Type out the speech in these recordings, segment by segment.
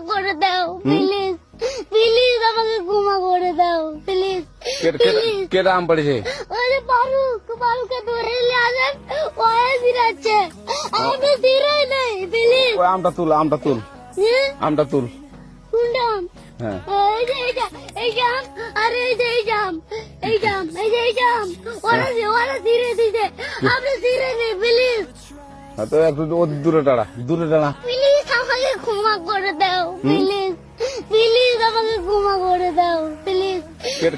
করে দাও please, please আমাকে ক্ষমা করে দাও প্লিজ, প্লিজ। কেটা আম পড়েছে? ওই যে বারুকে ধরে নিয়ে আসেন, ওয়ে দিরাচ্ছে, আমি দিরাই নাই প্লিজ। ওই আমটা তুল, আমটা তুল, আমটা তুল। কোনটা আম? হ্যাঁ এই যে এই জাম, আরে এই যে এই জাম, এই জাম, এই যে এই জাম, ওরা ধীরে দিছে, আপনি ধীরে নেই প্লিজ, তো একটু দূরে দাঁড়া, দূরে দাঁড়া। প্লিজ আমাকে ক্ষমা করে দাও প্লিজ, প্লিজ আমাকে ক্ষমা করে দাও প্লিজ,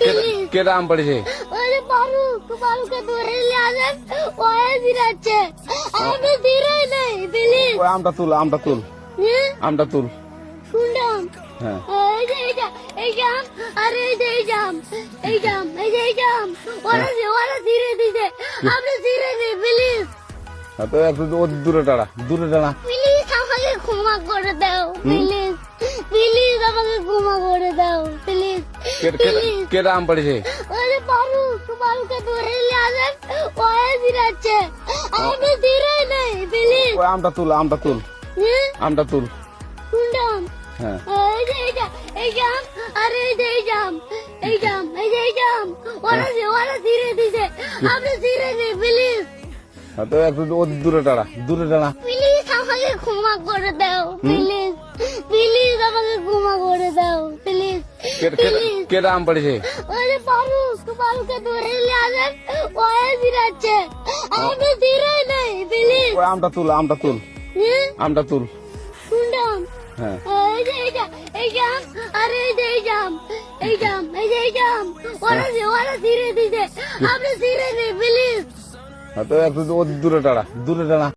প্লিজ। কেটা আম পড়েছে? ওই যে বারুকে ধরে নিয়ে আসেন, ওয়ে দিরাচ্ছে, আমি ধীরে নেই প্লিজ। ওই আমটা তুল, আমটা তুল, আমটা তুল। কোনটা আম? হ্যাঁ এই যে এই জাম, আরে এই যে এই জাম, এই জাম, এই যে এই জাম, ওরা ধীরে দিছে, আপনি ধীরে নেই প্লিজ, তো একটু দূরে দাঁড়া, দূরে দাঁড়া। প্লিজ আমাকে ক্ষমা করে দাও প্লিজ, প্লিজ আমাকে ক্ষমা করে দাও প্লিজ, প্লিজ। কেটা আম পড়েছে? ওই যে বারুকে ধরে নিয়ে আসেন, ওয়ে দিরাচ্ছে, আমি ধীরে নেই প্লিজ। ওই আমটা তুল, আমটা তুল, আমটা তুল। কোনটা আম? হ্যাঁ এই যে এই জাম, আরে এই যে এই জাম, এই জাম, এই যে এই জাম, ওরা ধীরে দিছে, আপনি ধীরে নেই প্লিজ, তো একটু দূরে দাঁড়া, দূরে দাঁড়া। প্লিজ আমাকে ক্ষমা করে দাও প্লিজ, প্লিজ আমাকে ক্ষমা করে দাও প্লিজ, প্লিজ। কেটা আম পড়েছে? ওই যে বারুকে ধরে নিয়ে আসেন, ওয়ে দিরাচ্ছে, আমি ধীরে নেই প্লিজ। ওই আমটা তুল, আমটা তুল, আমটা তুল। কোনটা আম? হ্যাঁ এই যে এই জাম, আরে এই যে এই জাম, এই জাম, এই যে এই জাম, ওরা ধীরে দিছে, আপনি ধীরে নেই প্লিজ, তো একটু দূরে দাঁড়া, দূরে দাঁড়া।